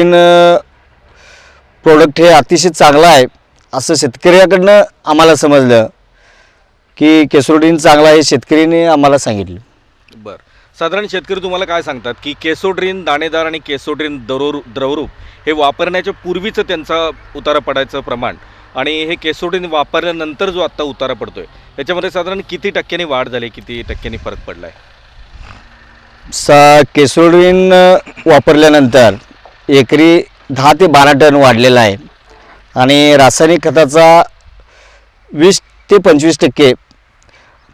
केसोड्रीन product हे अतिशय चांगलं आहे असं शेतकऱ्याकडनं आम्हाला समजलं की केसोड्रीन चांगला आहे, शेतकरीने आम्हाला सांगितलं. बरं, साधारण शेतकरी तुम्हाला काय सांगतात की केसोड्रीन दाणेदार आणि केसोड्रीन द्रवरूप हे वापरण्याच्या पूर्वीचं त्यांचा उतारा पडायचं प्रमाण आणि हे केसोड्रीन वापरल्यानंतर जो आत्ता उतारा पडतोय त्याच्यामध्ये साधारण किती टक्क्यांनी वाढ झाली, किती टक्क्यांनी फरक पडला आहे? केसोड्रीन वापरल्यानंतर एकरी 10 ते 12 टन वाढलेला आहे आणि रासायनिक खताचा 20 ते 25%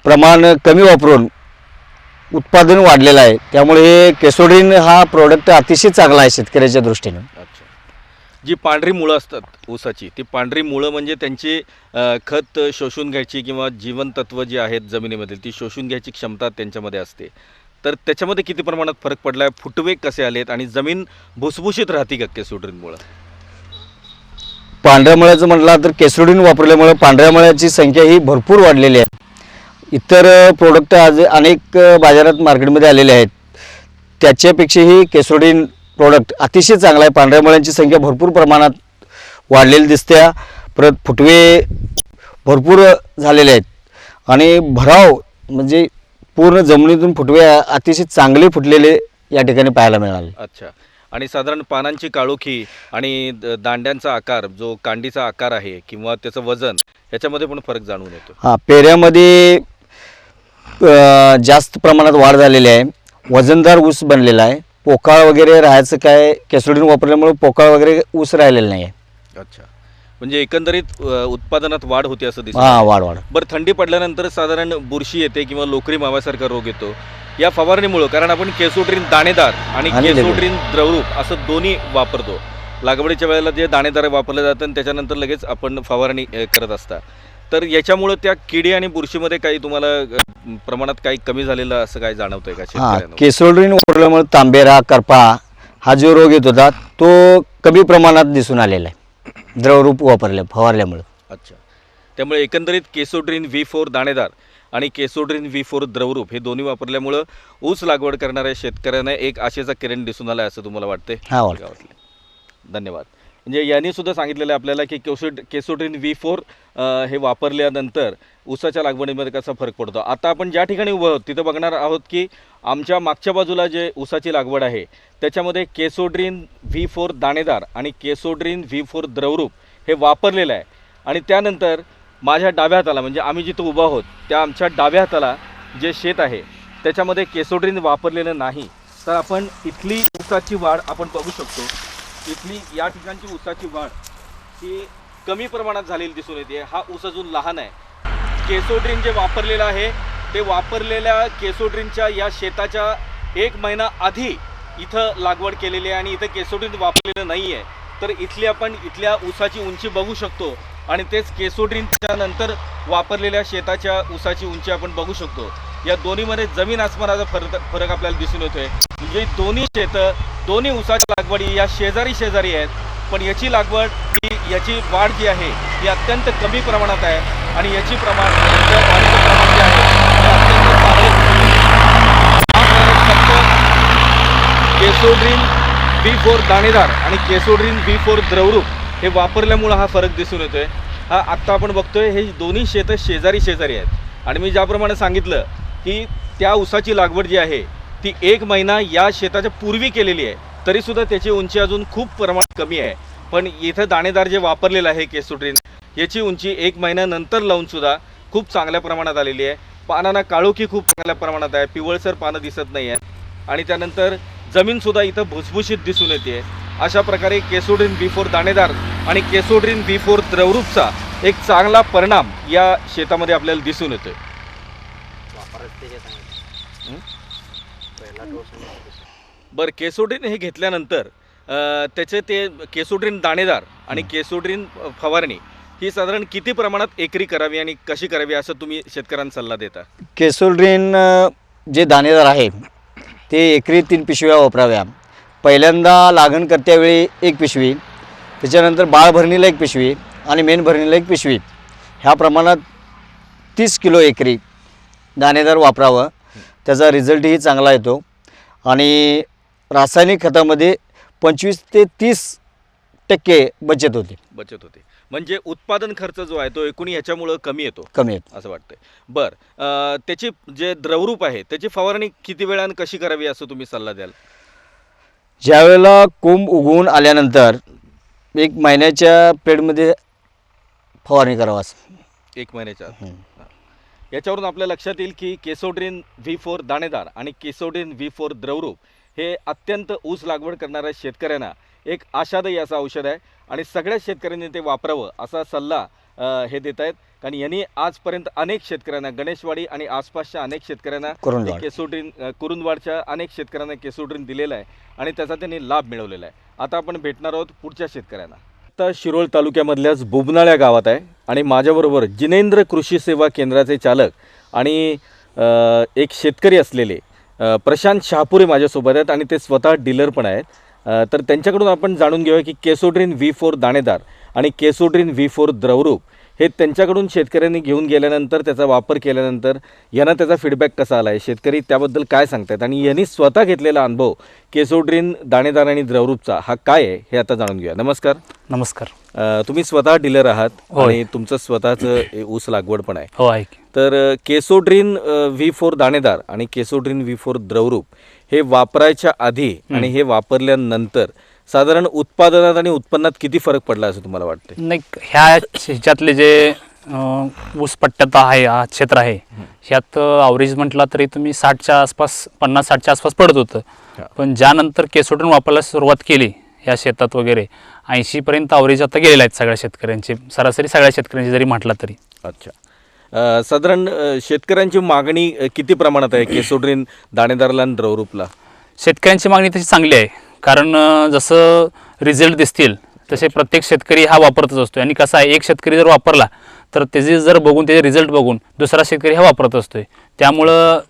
प्रमाण कमी वापरून उत्पादन वाढलेलं आहे. त्यामुळे हे केसोड्रीन हा प्रोडक्ट अतिशय चांगला आहे शेतकऱ्याच्या दृष्टीने. अच्छा, जी पांढरी मुळं असतात ऊसाची, ती पांढरी मुळं म्हणजे त्यांची खत शोषून घ्यायची किंवा जीवनतत्व जी आहेत जमिनीमधील ती शोषून घ्यायची क्षमता त्यांच्यामध्ये असते. तर त्याच्यामध्ये किती प्रमाणात फरक पडला आहे, फुटवे कसे आलेत आणि जमीन भुसभुशीत राहते का केसोड्रीनमुळं? पांढऱ्या मळ्याचं म्हटलं तर केसोड्रीन वापरल्यामुळे पांढऱ्या मळ्याची संख्या ही भरपूर वाढलेली आहे. इतर प्रोडक्ट आज अनेक बाजारात मार्केटमध्ये आलेले आहेत, त्याच्यापेक्षाही केसोड्रीन प्रोडक्ट अतिशय चांगला आहे. पांढऱ्या मळ्यांची संख्या भरपूर प्रमाणात वाढलेली दिसते. परत फुटवे भरपूर झालेले आहेत आणि भराव म्हणजे पूर्ण जमिनीतून फुटवे अतिशय चांगले फुटलेले या ठिकाणी पाहायला मिळाले. अच्छा, आणि साधारण पानांची काळोखी आणि दांड्यांचा आकार, जो कांडीचा आकार आहे किंवा त्याचं वजन, याच्यामध्ये पण फरक जाणून येतो. हां, पेऱ्यामध्ये जास्त प्रमाणात वाढ झालेली आहे, वजनदार ऊस बनलेला आहे. पोकाळ वगैरे राहायचं काय केसोड्रीन वापरल्यामुळे पोकाळ वगैरे ऊस राहिलेला नाही आहे. अच्छा, म्हणजे एकंदरीत उत्पादनात वाढ होते असं दिसतं. हां, वाढ. बरं, थंडी पडल्यानंतर साधारण बुरशी येते किंवा लोकरी माव्यासारखा रोग येतो या फवारणीमुळं, कारण आपण केसोड्रीन दाणेदार आणि केसोड्रीन द्रवरूप असं दोन्ही वापरतो. लागवडीच्या वेळेला जे दाणेदार वापरलं जातं आणि त्याच्यानंतर लगेच आपण फवारणी करत असता, तर याच्यामुळं त्या किडी आणि बुरशीमध्ये काही तुम्हाला प्रमाणात काही कमी झालेलं असं काही जाणवतंय का शेतकऱ्यांना? केसोड्रीन वापरल्यामुळे तांबेरा, करपा हा जो रोग येत होता तो कमी प्रमाणात दिसून आलेला आहे द्रवरूप फवारल्यामुळे. अच्छा, त्यामुळे एकंदरीत केसोड्रीन V4 दाणेदार आणि केसोड्रीन V4 द्रवरूप हे दोन्ही वापरल्यामुळं ऊस लागवड करणाऱ्या शेतकऱ्यांना एक आशेचा किरण दिसून आला असं तुम्हाला वाटते? हां, वाटतं. धन्यवाद. म्हणजे यांनी सुद्धा सांगितलेलं आहे आपल्याला की केसोड्रीन V4 हे वापरल्यानंतर ऊसाच्या लागवडीमध्ये कसा फरक पडतो. आता आपण ज्या ठिकाणी उभं आहोत तिथं बघणार आहोत की आमच्या मागच्या बाजूला जे ऊसाची लागवड आहे त्याच्यामध्ये केसोड्रीन V4 दाणेदार आणि केसोड्रीन V4 द्रवरूप हे वापरलेलं आहे. आणि त्यानंतर माझ्या डाव्या हाताला, म्हणजे आम्ही जिथं उभा आहोत त्या आमच्या डाव्या हाताला जे शेत आहे त्याच्यामध्ये केसोड्रीन वापरलेलं नाही. तर आपण इथली ऊसाची वाढ आपण बघू शकतो. इथली या ठिकाणची ऊसाची वाढ ही कमी प्रमाणात झालेली दिसून येते. हा ऊस अजून लहान आहे. केसोड्रीन जे वापरलेलं आहे ते वापरलेल्या केसोड्रीनच्या या शेताच्या 1 महिना आधी इथं लागवड केलेली आहे आणि इथं केसोड्रीन वापरलेलं नाही आहे. तर इथल्या ऊसाची उंची बघू शकतो आणि तेच केसोड्रीनच्या नंतर वापरलेल्या शेताच्या ऊसाची उंची आपण बघू शकतो. या दोन्हीमध्ये जमीन आसमानाचा फरक आपल्याला दिसून येतोय. म्हणजे दोन्ही शेतं, दोन्ही ऊसाच्या लागवडी या शेजारी आहेत, पण याची लागवड याची वाढ जी आहे ती अत्यंत कमी प्रमाणात आहे आणि याची वाढीचं प्रमाण जे आहे ते अत्यंत केसोड्रीन V4 दाणेदार आणि केसोड्रीन V4 द्रवरूप हे वापरल्यामुळं हा फरक दिसून येतोय. हा आत्ता आपण बघतोय हे दोन्ही शेतं शेजारी आहेत आणि मी ज्याप्रमाणे सांगितलं की त्या ऊसाची लागवड जी आहे ती 1 महिना या शेताच्या पूर्वी केलेली आहे, तरीसुद्धा त्याची उंची अजून खूप प्रमाणात कमी आहे. पण इथं दाणेदार जे वापरलेलं आहे केसोड्रीन याची उंची 1 महिन्यानंतर लावूनसुद्धा खूप चांगल्या प्रमाणात आलेली आहे. पानांना काळोखी खूप चांगल्या प्रमाणात आहे, पिवळसर पानं दिसत नाही आहेत आणि त्यानंतर जमीनसुद्धा इथं भुसभुशीत दिसून येते. अशा प्रकारे केसोड्रीन V4 दाणेदार आणि केसोड्रीन V4 द्रवरूपचा एक चांगला परिणाम या शेतामध्ये आपल्याला दिसून येतोय. बरं, केसोड्रीन हे घेतल्यानंतर त्याचे ते केसोड्रीन दाणेदार आणि केसोड्रीन फवारणी ही साधारण किती प्रमाणात एकरी करावी आणि कशी करावी असं तुम्ही शेतकऱ्यांना सल्ला देता? केसोड्रीन जे दाणेदार आहे ते एकरी 3 पिशव्या वापराव्या. पहिल्यांदा लागण करत्यावेळी 1 पिशवी, त्याच्यानंतर बाळ भरणीला 1 पिशवी आणि मेन भरणीला 1 पिशवी, ह्या प्रमाणात 30 किलो एकरी दाणेदार वापरावं. त्याचा रिझल्टही चांगला येतो. आणि रासायनिक खतामध्ये 25 ते 30% बचत होते. बचत होते. म्हणजे उत्पादन खर्च जो आहे तो एकूण याच्यामुळं कमी येतो कमी येतो. असं वाटतंय. त्याची जे द्रवरूप आहे त्याची फवारणी किती वेळानं कशी करावी असं तुम्ही सल्ला द्याल? ज्यावेळेला कोंब उगवून आल्यानंतर 1 महिन्याच्या पिरियडमध्ये फवारणी करावा. 1 महिन्याच्या आत. याच्यावरून आपल्या लक्षात येईल की केसोड्रिन V4 दाणेदार आणि केसोड्रिन V4 द्रवरूप हे अत्यंत ऊस लागवड करणाऱ्या शेतकऱ्यांना एक आशादायी असं औषध आहे आणि सगळ्या शेतकऱ्यांनी ते वापरावं असा सल्ला हे देत आहेत. कारण यांनी आजपर्यंत अनेक शेतकऱ्यांना, गणेशवाडी आणि आसपासच्या अनेक शेतकऱ्यांना कुरुंदवाड. केसोड्रिन, कुरुंदवाडच्या अनेक शेतकऱ्यांना केसोड्रिन दिलेलं आहे आणि त्याचा त्यांनी लाभ मिळवलेला आहे. आता आपण भेटणार आहोत पुढच्या शेतकऱ्यांना. आता शिरोळ तालुक्यामधल्याच बुबनाळ्या गावात आहे आणि माझ्याबरोबर जिनेंद्र कृषी सेवा केंद्राचे चालक आणि एक शेतकरी असलेले प्रशांत शहापुरे माझ्यासोबत आहेत आणि ते स्वतः डीलर पण आहेत. तर त्यांच्याकडून आपण जाणून घेऊया की केसोड्रिन V4 दाणेदार आणि केसोड्रिन V4 द्रवरूप हे त्यांच्याकडून शेतकऱ्यांनी घेऊन गेल्यानंतर त्याचा वापर केल्यानंतर यांना त्याचा फीडबॅक कसा आला आहे, शेतकरी त्याबद्दल काय सांगतात आणि यांनी स्वतः घेतलेला अनुभव केसोड्रिन दाणेदार आणि द्रवरूपचा हा काय आहे हे आता जाणून घेऊया. नमस्कार. नमस्कार. तुम्ही स्वतः डीलर आहात होय. आणि तुमचं स्वतःचं ऊस लागवड पण आहे. हो आहे की. तर केसोड्रिन V4 दाणेदार आणि केसोड्रिन V4 द्रवरूप हे वापरायच्या आधी आणि हे वापरल्यानंतर साधारण उत्पादनात आणि उत्पन्नात किती फरक पडला असं तुम्हाला वाटतं? नाही, ह्याच्यातले जे ऊस पट्ट्यात आहे, हा क्षेत्र आहे, ह्यात ॲव्हरेज म्हटलं तरी तुम्ही 60च्या आसपास, 50-60च्या आसपास पडत होतं. पण ज्यानंतर केसोड्रिन वापरायला सुरुवात केली ह्या शेतात वगैरे 80पर्यंत ॲव्हरेज आता गेलेले आहेत सगळ्या शेतकऱ्यांचे, सरासरी सगळ्या शेतकऱ्यांची जरी म्हटलं तरी. अच्छा. साधारण शेतकऱ्यांची मागणी किती प्रमाणात आहे केसोड्रिन दाणेदारला आणि द्रवरूपला? शेतकऱ्यांची मागणी तशी चांगली आहे. कारण जसं रिझल्ट दिसतील तसे प्रत्येक शेतकरी हा वापरतच असतो. आणि कसं आहे, एक शेतकरी जर वापरला तर त्याचे जर बघून, त्याचे रिझल्ट बघून दुसरा शेतकरी हा वापरत असतोय. त्यामुळं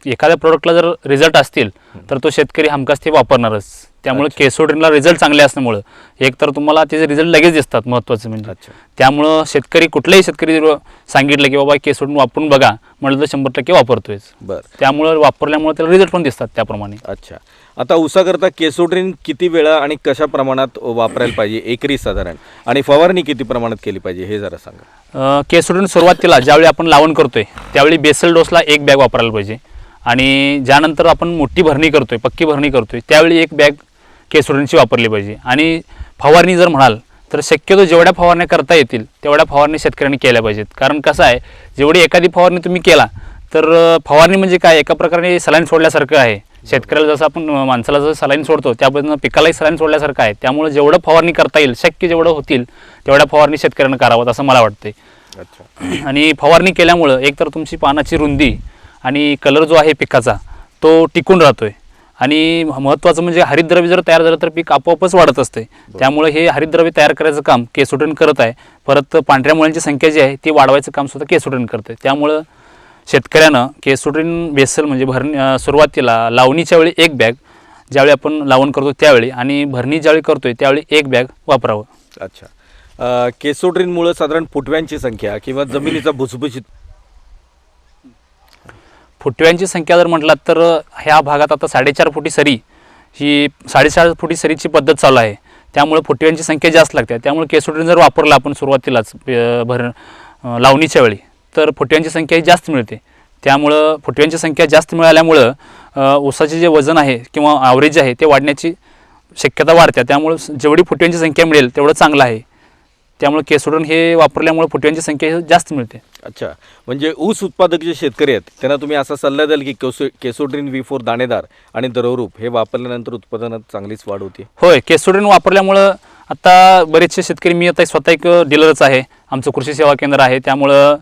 एखाद्या प्रोडक्टला जर रिझल्ट असतील तर तो शेतकरी हमखास ते वापरणारच. त्यामुळे केसोड्रिनला रिझल्ट चांगले असल्यामुळं एक तर तुम्हाला त्याचे रिझल्ट लगेच दिसतात, महत्त्वाचं म्हणजे. त्यामुळं शेतकरी, कुठलाही शेतकरी जर सांगितलं की बाबा केसोड्रिन वापरून बघा म्हटलं तर 100% वापरतोयच. बरं. त्यामुळं वापरल्यामुळे त्याला रिझल्ट पण दिसतात त्याप्रमाणे. अच्छा. आता ऊसाकरता केसोड्रिन किती वेळा आणि कशा प्रमाणात वापरायला पाहिजे एकरी साधारण, आणि फवारणी किती प्रमाणात केली पाहिजे हे जरा सांगा. केसोड्रिन सुरुवातीला ज्यावेळी आपण लावण करतोय त्यावेळी बेसल डोसला 1 बॅग वापरायला पाहिजे. आणि ज्यानंतर आपण मोठी भरणी करतोय, पक्की भरणी करतोय, त्यावेळी 1 बॅग केसोड्रिनची वापरली पाहिजे. आणि फवारणी जर म्हणाल तर शक्यतो जेवढ्या फवारण्या करता येतील तेवढ्या फवारणी शेतकऱ्यांनी केल्या पाहिजेत. कारण कसं आहे, जेवढी एखादी फवारणी तुम्ही केला तर फवारणी म्हणजे काय, एका प्रकारे सलाईन सोडल्यासारखं आहे. शेतकऱ्याला जसं आपण माणसाला जसं सलाईन सोडतो त्याबद्दल पिकालाही सलाईन सोडल्यासारखं आहे. त्यामुळे जेवढं फवारणी करता येईल, शक्य जेवढं होतील तेवढ्या फवारणी शेतकऱ्यांना कराव्यात असं मला वाटते. अच्छा. आणि फवारणी केल्यामुळं एकतर तुमची पानाची रुंदी आणि कलर जो आहे पिकाचा तो टिकून राहतोय. आणि महत्त्वाचं म्हणजे हरितद्रव्य जर तयार झालं तर पीक आपोआपच वाढत असते. त्यामुळे हे हरितद्रव्य तयार करायचं काम केसोड्रिन करत आहे. परत पांढऱ्या मुळ्यांची संख्या जी आहे ती वाढवायचं काम सुद्धा केसोड्रिन करते. त्यामुळं शेतकऱ्यानं केसोड्रिन बेसल म्हणजे सुरुवातीला लावणीच्या वेळी 1 बॅग, ज्यावेळी आपण लावण करतो त्यावेळी, आणि भरणी ज्यावेळी करतोय त्यावेळी 1 बॅग वापरावं. अच्छा. केसोड्रिनमुळे साधारण फुटव्यांची संख्या किंवा जमिनीचा भुसभुशीत फुटव्यांची संख्या जर म्हटलात तर ह्या भागात आता 4.5 फुटी सरी, ही 4.5 फुटी सरीची पद्धत चालू आहे. त्यामुळे फुटव्यांची संख्या जास्त लागते. त्यामुळे केसोड्रिन जर वापरला आपण सुरुवातीलाच लावणीच्या वेळी तर फुटव्यांची संख्या ही जास्त मिळते. त्यामुळं फुटव्यांची संख्या जास्त मिळाल्यामुळं ऊसाचे जे वजन आहे किंवा ॲव्हरेज आहे ते वाढण्याची शक्यता वाढते. त्यामुळं जेवढी फुटव्यांची संख्या मिळेल तेवढं चांगलं आहे. त्यामुळे केसोड्रिन हे वापरल्यामुळे फुटव्यांची संख्या जास्त मिळते. अच्छा. म्हणजे ऊस उत्पादक जे शेतकरी आहेत त्यांना तुम्ही असा सल्ला द्याल की केसोड्रिन V4 दाणेदार आणि द्रवरूप हे वापरल्यानंतर उत्पादनात चांगलीच वाढ होते? होय, केसोड्रिन वापरल्यामुळं आता बरेचसे शेतकरी, मी आता स्वतः एक डीलरच आहे, आमचं कृषी सेवा केंद्र आहे. त्यामुळं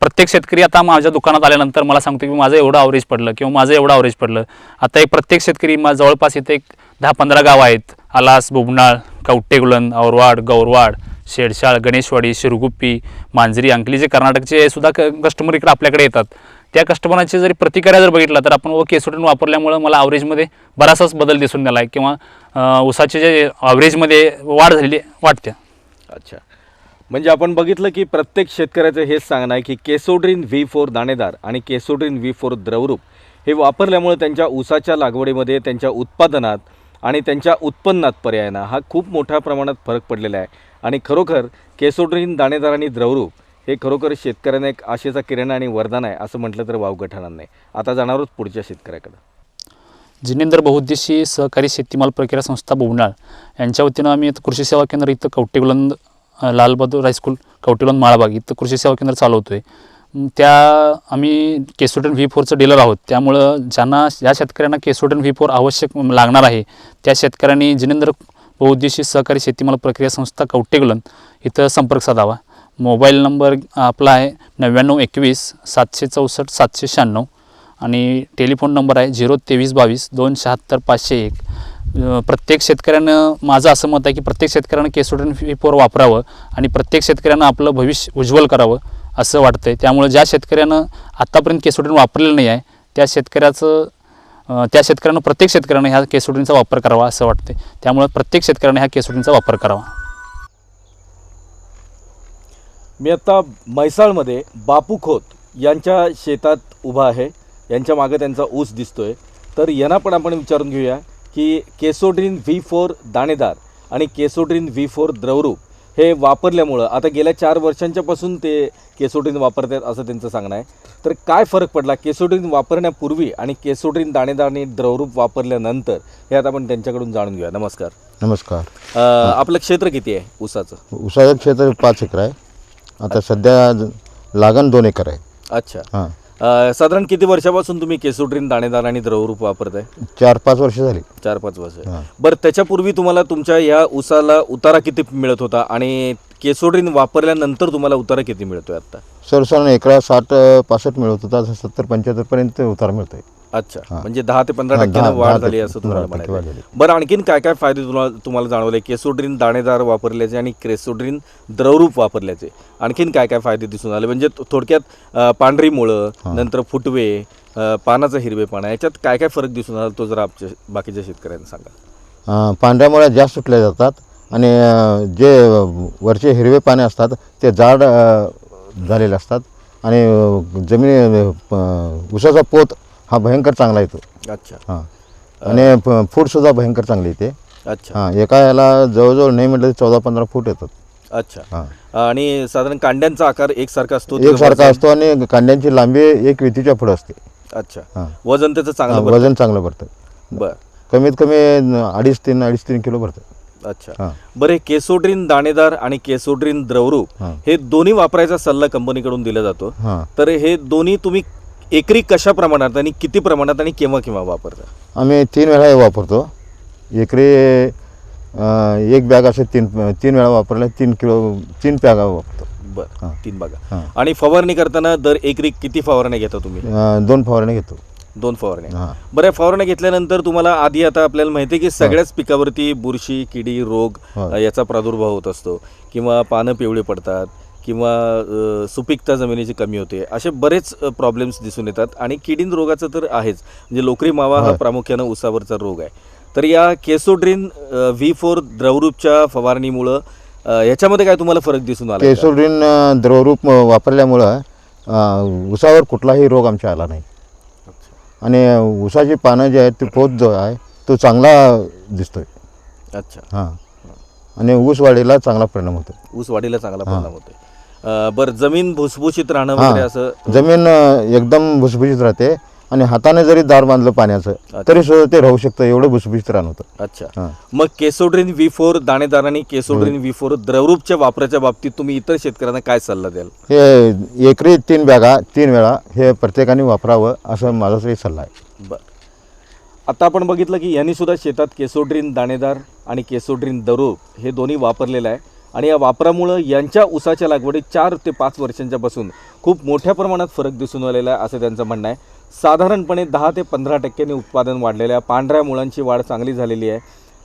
प्रत्येक शेतकरी आता माझ्या दुकानात आल्यानंतर मला सांगतो की माझं एवढं ॲव्हरेज पडलं किंवा माझं एवढं ॲव्हरेज पडलं. आता एक प्रत्येक शेतकरी जवळपास इथे एक 10-15 गाव आहेत, आलास, बुबनाळ, कवटेगुलन, औरवाड, गौरवाड, शेडशाळ, गणेशवाडी, शिरगुप्पी, मांजरी, अंकली, जे कर्नाटकचे सुद्धा कस्टमर इकडे आपल्याकडे येतात. त्या कस्टमरांची जरी प्रतिक्रिया जर बघितला तर आपण केसोड्रिन वापरल्यामुळं मला ॲव्हरेजमध्ये बराचसाच बदल दिसून आला आहे किंवा ऊसाचे जे ॲव्हरेजमध्ये वाढ झालेली वाटते. अच्छा. म्हणजे आपण बघितलं की प्रत्येक शेतकऱ्याचं हेच सांगणं आहे की केसोड्रिन V4 दाणेदार आणि केसोड्रिन V4 द्रवरूप हे वापरल्यामुळे त्यांच्या ऊसाच्या लागवडीमध्ये, त्यांच्या उत्पादनात आणि त्यांच्या उत्पन्नात पर्यायानं हा खूप मोठ्या प्रमाणात फरक पडलेला आहे. आणि खरोखर केसोड्रीन दाणेदार आणि द्रवरूप हे खरोखर शेतकऱ्यांना एक आशेचा किरण आणि वरदान आहे असं म्हटलं तर वावगं ठरणार नाही. आता जाणार आहोत पुढच्या शेतकऱ्याकडे. जिनेंद्र बहुउद्देशीय सहकारी शेतीमाल प्रक्रिया संस्था बोवनाळ यांच्या वतीनं आम्ही इथं कृषी सेवा केंद्र इथं कवटेगुलंद लालबहादूर हायस्कूल कवटेगुलंद माळबाग इथं कृषी सेवा केंद्र चालवतो आहे. त्या आम्ही केसोड्रीन V4चं डीलर आहोत. त्यामुळं ज्या शेतकऱ्यांना केसोड्रीन V4 आवश्यक लागणार आहे त्या शेतकऱ्यांनी जिनेंद्र बहुउद्देशीय सहकारी शेतीमाल प्रक्रिया संस्था कवटेगुलंद इथं संपर्क साधावा. मोबाईल नंबर आपला आहे 9921 764 796 आणि टेलिफोन नंबर आहे 02322 276 501. प्रत्येक शेतकऱ्यानं माझं असं मत आहे की प्रत्येक शेतकऱ्यानं केसोड्रीन V4 वापरावं आणि प्रत्येक शेतकऱ्यानं आपलं भविष्य उज्ज्वल करावं असं वाटतं आहे. त्यामुळे ज्या शेतकऱ्यानं आत्तापर्यंत केसोड्रीन वापरलेलं नाही आहे त्या शेतकऱ्यानं प्रत्येक शेतकऱ्यानं ह्या केसोड्रीनचा वापर करावा असं वाटते. त्यामुळे प्रत्येक शेतकऱ्यानं ह्या केसोड्रीनचा वापर करावा. मी आत्ता म्हैसाळमध्ये बापू खोत यांच्या शेतात उभा आहे. यांच्या मागे त्यांचा ऊस दिसतोय. तर यांना पण आपण विचारून घेऊया की केसोड्रीन V4 दाणेदार आणि केसोड्रीन V4 द्रवरूप हे वापरल्यामुळं आता गेल्या 4 वर्षांच्यापासून ते केसोड्रीन वापरतात असं त्यांचं सांगणं आहे. तर काय फरक पडला केसोड्रीन वापरण्यापूर्वी आणि केसोड्रीन दाणेदार आणि द्रवरूप वापरल्यानंतर हे आता आपण त्यांच्याकडून जाणून घेऊया. नमस्कार. नमस्कार. आपलं क्षेत्र किती आहे ऊसाचं? ऊसाचं क्षेत्र 5 एकर आहे. आता सध्या लागण 2 एकर आहे. अच्छा. हां, साधारण किती वर्षापासून तुम्ही केसोड्रीन दाणेदार आणि द्रवरूप वापरताय? 4-5 वर्ष झाली. 4-5 वर्ष. हां. बरं, त्याच्यापूर्वी तुम्हाला तुमच्या या ऊसाला उतारा किती मिळत होता आणि केसोड्रीन वापरल्यानंतर तुम्हाला उतारा किती मिळतोय आता? सर्वसाधारण एकरा 60-65 मिळत होता, 70-75 पर्यंत उतार मिळतोय. अच्छा. हां. म्हणजे 10 ते 15 हां, टक्क्यानं 10 वाढ ते झाली असं तुम्हाला 15% वाढ म्हणायचं. झाली. बरं, आणखीन काय काय फायदे तुम्हाला जाणवले केसोड्रीन दाणेदार वापरल्याचे आणि केसोड्रीन द्रवरूप वापरल्याचे? आणखीन काय काय फायदे दिसून आले? म्हणजे थोडक्यात पांढरी मुळं, नंतर फुटवे, पानाचा हिरवेपणा, याच्यात काय काय फरक दिसून आला तो जरा आमच्या बाकीच्या शेतकऱ्यांना सांगा. पांढऱ्यामुळे जास्त सुटल्या जातात आणि जे वरचे हिरवे पाने असतात ते जाड झालेले असतात आणि ऊसाचा पोत हा भयंकर चांगला येतो. अच्छा. हां, आणि फूटसुद्धा भयंकर चांगली येते. अच्छा. हां, एका याला जवळजवळ नाही म्हटलं तर 14-15 फूट येतात. अच्छा. हां, आणि साधारण कांड्यांचा आकार एकसारखा असतो? एकसारखा असतो आणि कांड्यांची लांबी 1 वितीच्या पुढे असते. अच्छा. हां, वजन त्याचं चांगलं भरतं? वजन चांगलं भरतं. बरं. कमीत कमी 2.5-3 किलो भरतं. अच्छा. हां. बरं, हे केसोड्रीन दाणेदार आणि केसोड्रीन द्रवरूप हां. हे दोन्ही वापरायचा सल्ला कंपनीकडून दिला जातो. हां, तर हे दोन्ही तुम्ही एकरी कशा प्रमाणात आणि किती प्रमाणात आणि केव्हा केव्हा वापरता? आम्ही 3 वेळा हे वापरतो. एकरी 1 बॅग असे 3 वेळा वापरले 3 बॅगा वापरतो. बरं. हां. 3 बागा. हां, आणि फवारणी करताना दर एकरी किती फवारण्या घेता तुम्ही? 2 फवारण्या घेतो. 2 फवारण्या. हां, बरं, फवारण्या घेतल्यानंतर तुम्हाला आधी आता आपल्याला माहिती आहे की सगळ्याच पिकावरती बुरशी, किडी, रोग हो. याचा प्रादुर्भाव होत असतो किंवा पानं पिवळी पडतात किंवा सुपीकता जमिनीची कमी होते, असे बरेच प्रॉब्लेम्स दिसून येतात. आणि किडीन रोगाचं तर आहेच, म्हणजे लोकरी मावा हा होय. प्रामुख्यानं ऊसावरचा रोग आहे. तर या केसोड्रीन V4 द्रवरूपच्या फवारणीमुळं याच्यामध्ये काय तुम्हाला फरक दिसून आला? केसोड्रीन द्रवरूप वापरल्यामुळं ऊसावर कुठलाही रोग आमच्या आला नाही आणि ऊसाची पानं जे आहेत ते पोत जो आहे तो चांगला दिसतोय. अच्छा. हां, आणि ऊस वाढीला चांगला परिणाम होतो. ऊस वाढीला चांगला परिणाम होतोय. बरं, जमीन भुसभुशीत राहणं हां, वगैरे असं? जमीन एकदम भुसभुशीत राहते आणि हाताने जरी दार बांधलं पाण्याचं तरी सुद्धा ते राहू शकतं, एवढं भुसभुशीत रान होतं. अच्छा. हां. मग केसोड्रीन V4 दाणेदार आणि केसोड्रीन V4 द्रवरूपच्या वापराच्या बाबतीत तुम्ही इतर शेतकऱ्यांना काय सल्ला द्याल? हे एकरी 3 बॅगा 3 वेळा हे प्रत्येकाने वापरावं असं माझा तरी सल्ला आहे. बरं, आता आपण बघितलं की यांनी सुद्धा शेतात केसोड्रीन दाणेदार आणि केसोड्रीन द्रवरूप हे दोन्ही वापरलेलं आहे आणि या वापरामुळं यांच्या ऊसाच्या लागवडीत 4 ते 5 वर्षांच्यापासून खूप मोठ्या प्रमाणात फरक दिसून आलेला आहे असं त्यांचं म्हणणं आहे. साधारणपणे 10 ते 15% उत्पादन वाढलेलं आहे. पांढऱ्या मुळांची वाढ चांगली झालेली आहे.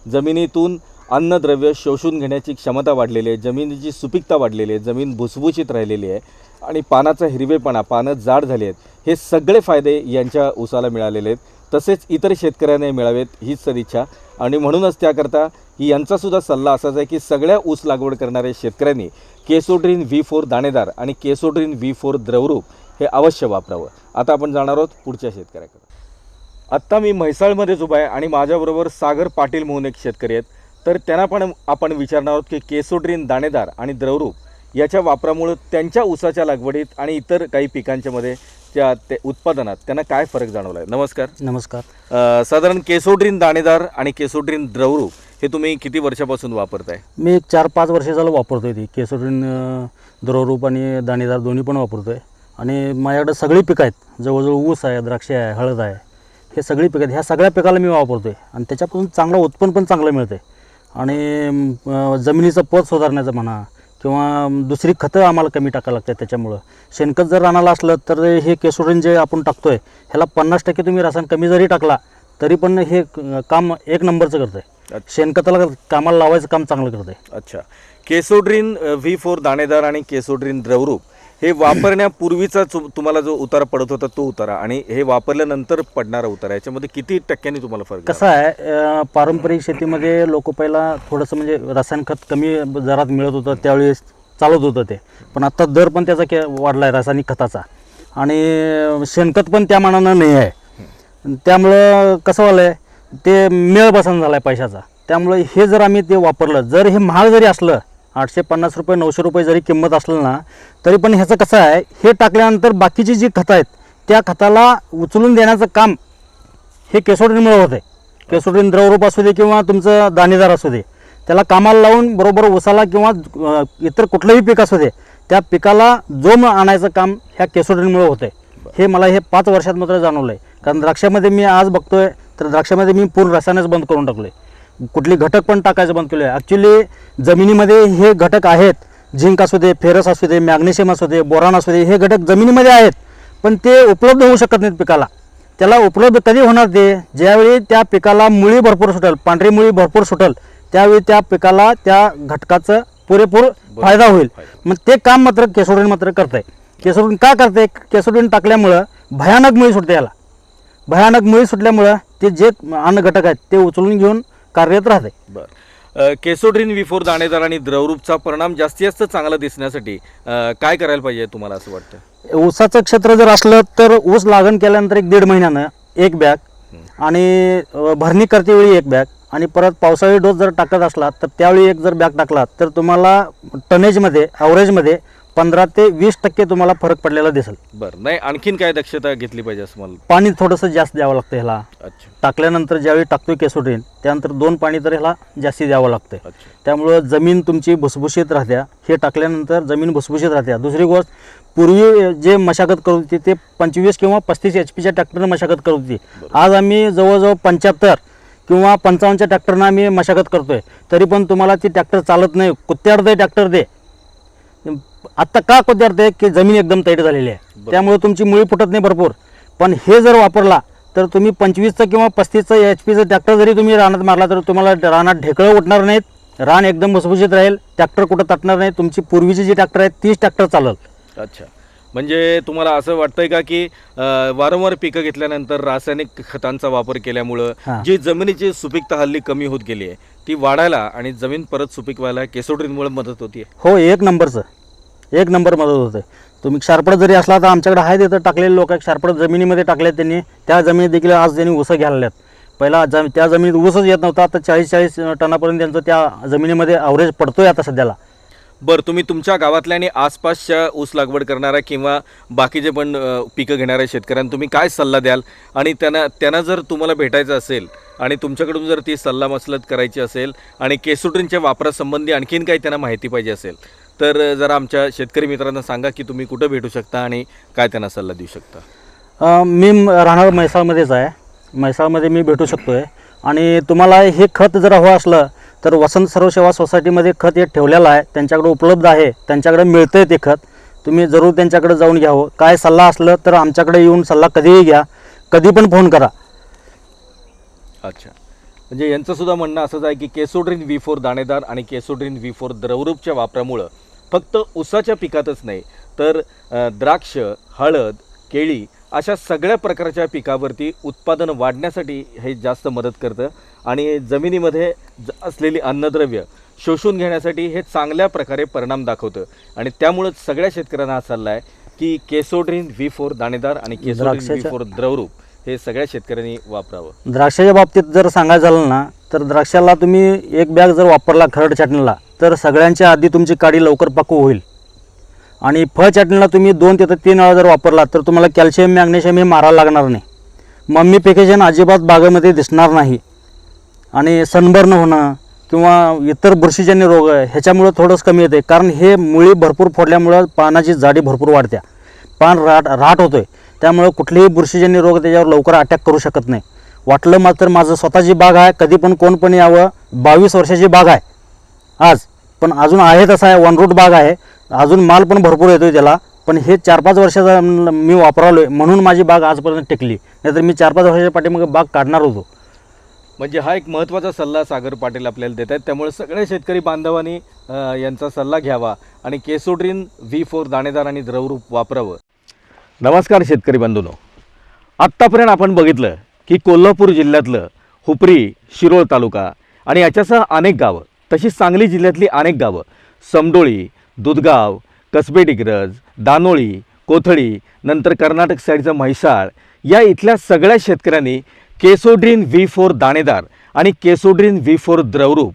जमिनीतून अन्नद्रव्य शोषून घेण्याची क्षमता वाढलेली आहे. जमिनीची सुपीकता वाढलेली आहे. जमीन भुसभुशीत राहिलेली आहे आणि पानाचा हिरवेपणा, पानं जाड झाली आहेत. हे सगळे फायदे यांच्या ऊसाला मिळालेले आहेत. तसेच इतर शेतकऱ्यांनाही मिळावेत हीच सदिच्छा. आणि म्हणूनच त्याकरता यांचासुद्धा सल्ला असाच आहे की सगळ्या ऊस लागवड करणाऱ्या शेतकऱ्यांनी केसोड्रीन V4 दाणेदार आणि केसोड्रीन V4 द्रवरूप हे अवश्य वापरावं. आता आपण जाणार आहोत पुढच्या शेतकऱ्याकडे. आत्ता मी म्हैसाळमध्येच उभा आहे आणि माझ्याबरोबर सागर पाटील म्हणून एक शेतकरी आहेत. तर त्यांना पण आपण विचारणार आहोत की केसोड्रीन दाणेदार आणि द्रवरूप याच्या वापरामुळे त्यांच्या ऊसाच्या लागवडीत आणि इतर काही पिकांच्यामध्ये ते उत्पादनात त्यांना काय फरक जाणवला आहे. नमस्कार. नमस्कार. साधारण केसोड्रीन दाणेदार आणि केसोड्रीन द्रवरूप हे तुम्ही किती वर्षापासून वापरताय? मी एक 4-5 वर्ष झालं वापरतो आहे ती केसोड्रीन द्रवरूप आणि दाणेदार दोन्ही पण वापरतो आहे. आणि माझ्याकडे सगळी पिकं आहेत, जवळजवळ ऊस आहे, द्राक्ष आहे, हळद आहे, हे सगळी पिकं आहेत. ह्या सगळ्या पिकाला मी वापरतो आहे आणि त्याच्यापासून चांगलं उत्पन्न पण चांगलं मिळतं आहे. आणि जमिनीचं पत सुधारण्याचं म्हणा किंवा दुसरी खतं आम्हाला कमी टाकावं लागतात. त्याच्यामुळं शेणखत जर रानाला असलं तर हे केसोड्रीन जे आपण टाकतो आहे ह्याला 50% तुम्ही रासायन कमी जरी टाकला तरी पण हे काम एक नंबरचं करतं आहे. शेणखताला कामाला लावायचं काम चांगलं करतं आहे. अच्छा. केसोड्रीन V4 दाणेदार आणि केसोड्रीन द्रवरूप हे वापरण्यापूर्वीचा तुम्हाला जो उतारा पडत होता तो उतारा आणि हे वापरल्यानंतर पडणारा उतारा याच्यामध्ये किती टक्क्यांनी तुम्हाला फरक कसं आहे, पारंपरिक शेतीमध्ये लोक पहिला थोडंसं म्हणजे रासायनिक खत कमी दरात मिळत होतं, त्यावेळी चालत होतं ते. पण आत्ता दर पण त्याचा वाढला आहे रासायनिक खताचा आणि शेणखत पण त्या मानानं नाही आहे. त्यामुळं कसं झालं आहे, ते मेळ बसन झाला आहे पैशाचा. त्यामुळं हे जर आम्ही ते वापरलं, जर हे महाग जरी असलं 850 रुपये 900 रुपये जरी किंमत असलं ना तरी पण ह्याचं कसं आहे, हे टाकल्यानंतर बाकीची जी खतं आहेत त्या खताला उचलून देण्याचं काम हे केसोड्रीनमुळे होतं आहे. केसोड्रीन द्रवरूप असू दे किंवा तुमचं दाणेदार असू दे, त्याला कामाला लावून बरोबर ऊसाला किंवा इतर कुठलंही पीक असू दे त्या पिकाला जोम आणायचं काम ह्या केसोड्रीनमुळे होतं आहे. हे मला हे 5 वर्षात मात्र जाणवलं आहे. कारण द्राक्षामध्ये मी आज बघतोय तर द्राक्षामध्ये मी पूर्ण रसायनच बंद करून टाकलं आहे. कुठली घटक पण टाकायचं बंद केलं आहे. ॲक्च्युली जमिनीमध्ये हे घटक आहेत, झिंक असू दे, फेरस असू दे, मॅग्नेशियम असू दे, बोरान असू दे, हे घटक जमिनीमध्ये आहेत पण ते उपलब्ध होऊ शकत नाहीत पिकाला. त्याला उपलब्ध कधी होणार ते, ज्यावेळी त्या पिकाला मुळी भरपूर सुटेल, पांढरी मुळी भरपूर सुटेल, त्यावेळी त्या पिकाला त्या घटकाचं पुरेपूर फायदा होईल. मग ते काम मात्र केसोड्रीन मात्र करत आहे. केसोड्रीन का करते, केसोड्रीन टाकल्यामुळं भयानक मुळी सुटते. याला भयानक मुळी सुटल्यामुळं ते जे अन्न घटक आहेत ते उचलून घेऊन कार्यरत राहते. बरं. केसोड्रीन V4 दाणेदार आणि द्रवरूपचा परिणाम जास्तीत जास्त चांगला दिसण्यासाठी काय करायला पाहिजे तुम्हाला असं वाटतं? ऊसाचं क्षेत्र जर असलं तर ऊस लागण केल्यानंतर 1-1.5 महिन्यानं 1 बॅग आणि भरणी करते वेळी 1 बॅग आणि परत पावसाळी डोस जर टाकत असला तर त्यावेळी 1 जर बॅग टाकला तर तुम्हाला टनेजमध्ये ॲव्हरेजमध्ये 15 ते 20% तुम्हाला फरक पडलेला दिसेल. बरं. नाही, आणखीन काय दक्षता घेतली पाहिजे असं मला? पाणी थोडंसं जास्त द्यावं लागतं ह्याला. अच्छा. टाकल्यानंतर ज्यावेळी टाकतोय केसोड्रीन त्यानंतर 2 पाणी तर ह्याला जास्ती द्यावं लागतं. अच्छा. त्यामुळं जमीन तुमची भुसभुशीत राहत्या. हे टाकल्यानंतर जमीन भुसभुशीत राहत्या. दुसरी गोष्ट, पूर्वी जे मशागत करत होती ते 25 किंवा 35 HP ट्रॅक्टरनं मशागत करत होती. आज आम्ही जवळजवळ 75 किंवा 55 ट्रॅक्टरनं आम्ही मशागत करतोय, तरी पण तुम्हाला ती ट्रॅक्टर चालत नाही. कुत्त्याड दे ट्रॅक्टर दे. आत्ता का कुत्त्याड दे की जमीन एकदम टाईट झालेली आहे, त्यामुळे तुमची मुळी फुटत नाही भरपूर. पण हे जर वापरला तर तुम्ही 25चं किंवा 35चं HPचं ट्रॅक्टर जरी तुम्ही रानात मारला तर तुम्हाला रानात ढेकळं उठणार नाहीत, रान एकदम भुसभुशीत राहील, ट्रॅक्टर कुठं तटणार नाही. तुमची पूर्वीची जी ट्रॅक्टर आहेत तीच ट्रॅक्टर चालेल. अच्छा. म्हणजे तुम्हाला असं वाटतंय का की वारंवार पिकं घेतल्यानंतर रासायनिक खतांचा वापर केल्यामुळं जी जमिनीची सुपीकता हल्ली कमी होत गेली आहे ती वाढायला आणि जमीन परत सुपीक व्हायला केसोड्रीनमुळे मदत होती? हो, 1 नंबर मदत होते. तुम्ही क्षारपड जरी असला तर आमच्याकडे आहे तिथं टाकलेले लोक क्षारपड जमिनीमध्ये टाकले त्यांनी. त्या जमिनीत देखील आज त्यांनी ऊस घ्यायला लागल्यात. पहिला त्या जमिनीत ऊसच येत नव्हता, आता 40-40 टनापर्यंत त्यांचं त्या जमिनीमध्ये ॲव्हरेज पडतोय आता सध्याला. बरं. तुम्ही तुमच्या गावातल्या आणि आसपासच्या ऊस लागवड करणाऱ्या किंवा बाकीचे पण पिकं घेणाऱ्या शेतकऱ्यांना तुम्ही काय सल्ला द्याल? आणि त्यांना जर तुम्हाला भेटायचं असेल आणि तुमच्याकडून जर ती सल्ला मसलत करायची असेल आणि केसोड्रीनच्या वापरासंबंधी आणखीन काही त्यांना माहिती पाहिजे असेल तर जरा आमच्या शेतकरी मित्रांना सांगा की तुम्ही कुठं भेटू शकता आणि काय त्यांना सल्ला देऊ शकता. मी राहणार म्हैसाळमध्येच आहे. म्हैसाळमध्ये मी भेटू शकतो आहे. आणि तुम्हाला हे खत जर हवं असलं तर वसंत सर्वसेवा सोसायटीमध्ये खत हे ठेवलेलं आहे, त्यांच्याकडे उपलब्ध आहे, त्यांच्याकडे मिळतं आहे ते खत. तुम्ही जरूर त्यांच्याकडे जाऊन घ्यावं. काय सल्ला असलं तर आमच्याकडे येऊन सल्ला कधीही घ्या, कधी पण फोन करा. अच्छा. म्हणजे यांचं सुद्धा म्हणणं असंच आहे की केसोड्रीन V4 दाणेदार आणि केसोड्रीन V4 द्रवरूपच्या वापरामुळं फक्त ऊसाच्या पिकातच नाही तर द्राक्ष, हळद, केळी अशा सगळ्या प्रकारच्या पिकावरती उत्पादन वाढण्यासाठी हे जास्त मदत करतं आणि जमिनीमध्ये असलेली अन्नद्रव्य शोषून घेण्यासाठी हे चांगल्या प्रकारे परिणाम दाखवतं. आणि त्यामुळंच सगळ्या शेतकऱ्यांना हा सल्ला आहे की केसोड्रीन V4 दाणेदार आणि केसोड्रीन V4 द्रवरूप हे सगळ्या शेतकऱ्यांनी वापरावं? द्राक्षाच्या बाबतीत जर सांगायचं झालं ना, तर द्राक्षाला तुम्ही एक बॅग जर वापरला खरड छाटणीला, तर सगळ्यांच्या आधी तुमची काडी लवकर पाकू होईल. आणि फळ छाटणीला तुम्ही 2 ते 3 वेळा जर वापरला तर तुम्हाला कॅल्शियम मॅग्नेशियम हे मारायला लागणार नाही. मम्मीफिकेशन अजिबात बागेमध्ये दिसणार नाही. आणि सनबर्न होणं किंवा इतर बुरशीजन्य रोग ह्याच्यामुळं थोडंसं कमी येते, कारण हे मुळी भरपूर फोडल्यामुळं पानाची जाडी भरपूर वाढत्या, पान राट होतोय. त्यामुळं कुठलेही बुरशीजन्य रोग त्याच्यावर लवकर अटॅक करू शकत नाही. वाटलं मात्र माझं स्वतःची बाग आहे, कधी पण कोण पण यावं. 22 वर्षाची बाग आहे आज, पण अजून आहे तसं आहे, वन रूट बाग आहे, अजून माल पण भरपूर येतोय त्याला. पण हे 4-5 वर्षाचा मी वापरालोय म्हणून माझी बाग आजपर्यंत टिकली, नाहीतर मी 4-5 वर्षाच्या पाठीमागे बाग काढणार होतो. म्हणजे हा एक महत्त्वाचा सल्ला सागर पाटील आपल्याला देत आहेत. त्यामुळे सगळे शेतकरी बांधवांनी यांचा सल्ला घ्यावा आणि केसोड्रीन V4 दाणेदार आणि द्रवरूप वापरावं. नमस्कार शेतकरी बंधूंनो, आत्तापर्यंत आपण बघितलं की कोल्हापूर जिल्ह्यातलं हुपरी, शिरोळ तालुका आणि याच्यासह अनेक गावं, तशीच सांगली जिल्ह्यातली अनेक गावं, समडोळी, दुधगाव, कसबे डिग्रज, दानोळी, कोथळी, नंतर कर्नाटक साईडचं म्हैसाळ, या इथल्या सगळ्या शेतकऱ्यांनी केसोड्रीन V4 दाणेदार आणि केसोड्रीन V4 द्रवरूप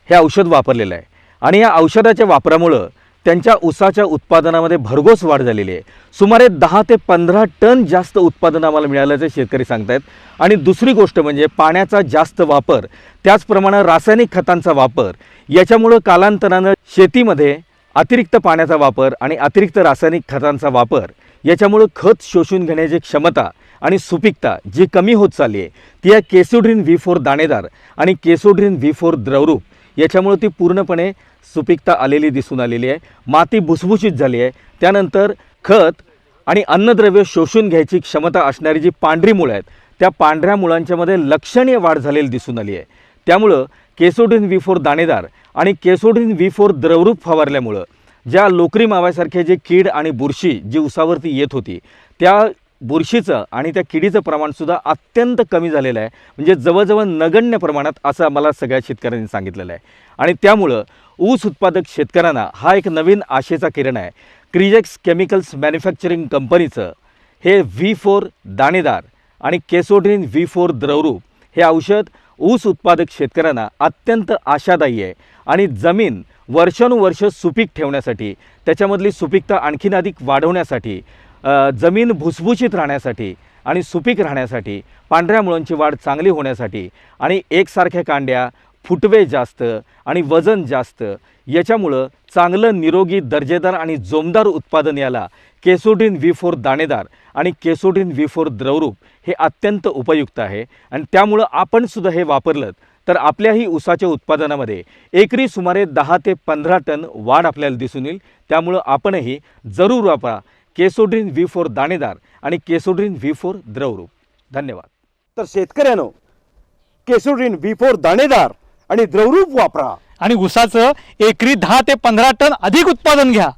हे औषध वापरलेलं आहे. आणि या औषधाच्या वापरामुळं त्यांच्या ऊसाच्या उत्पादनामध्ये भरघोस वाढ झालेली आहे. सुमारे 10 ते 15 टन जास्त उत्पादन आम्हाला मिळाल्याचे शेतकरी सांगतायत. आणि दुसरी गोष्ट म्हणजे पाण्याचा जास्त वापर, त्याचप्रमाणे रासायनिक खतांचा वापर, याच्यामुळं कालांतरानं शेतीमध्ये अतिरिक्त पाण्याचा वापर आणि अतिरिक्त रासायनिक खतांचा वापर, याच्यामुळं खत शोषून घेण्याची क्षमता आणि सुपीकता जी कमी होत चालली आहे, ती या केसोड्रीन V4 दाणेदार आणि केसोड्रीन V4 द्रवरूप याच्यामुळे ती पूर्णपणे सुपीकता आलेली दिसून आलेली आहे. माती भुसभुशीत झाली आहे. त्यानंतर खत आणि अन्नद्रव्य शोषून घ्यायची क्षमता असणारी जी पांढरी मुळं आहेत, त्या पांढऱ्या मुळांच्यामध्ये लक्षणीय वाढ झालेली दिसून आली आहे. त्यामुळं केसोड्रीन V4 दाणेदार आणि केसोड्रीन V4 द्रवरूप फवारल्यामुळं ज्या लोकरी माव्यासारखे जे कीड आणि बुरशी जी उसावरती येत होती, त्या बुरशीचं आणि त्या किडीचं प्रमाणसुद्धा अत्यंत कमी झालेलं आहे. म्हणजे जवळजवळ नगण्य प्रमाणात असं मला सगळ्या शेतकऱ्यांनी सांगितलेलं आहे. आणि त्यामुळं ऊस उत्पादक शेतकऱ्यांना हा एक नवीन आशेचा किरण आहे. क्रिजेक्स केमिकल्स मॅन्युफॅक्चरिंग कंपनीचं हे V4 दाणेदार आणि केसोड्रीन V4 द्रवरूप हे औषध ऊस उत्पादक शेतकऱ्यांना अत्यंत आशादायी आहे. आणि जमीन वर्षानुवर्ष सुपीक ठेवण्यासाठी, त्याच्यामधली सुपीकता आणखीन अधिक वाढवण्यासाठी, जमीन भुसभुशीत राहण्यासाठी आणि सुपीक राहण्यासाठी, पांढऱ्या मुळांची वाढ चांगली होण्यासाठी आणि एकसारख्या कांड्या, फुटवे जास्त आणि वजन जास्त, याच्यामुळं चांगलं निरोगी दर्जेदार आणि जोमदार उत्पादन याला केसोड्रीन V4 दाणेदार आणि केसोड्रीन V4 द्रवरूप हे अत्यंत उपयुक्त आहे. आणि त्यामुळं आपण सुद्धा हे वापरलं तर आपल्याही ऊसाच्या उत्पादनामध्ये एकरी सुमारे 10 ते 15 टन वाढ आपल्याला दिसून येईल. त्यामुळं आपणही जरूर वापरा केसोड्रीन V4 दाणेदार आणि केसोड्रीन V4 द्रवरूप. धन्यवाद. तर शेतकऱ्यानो, केसोड्रीन V4 दाणेदार आणि द्रवरूप वापरा आणि ऊसाचं एकरी 10 ते 15 टन अधिक उत्पादन घ्या.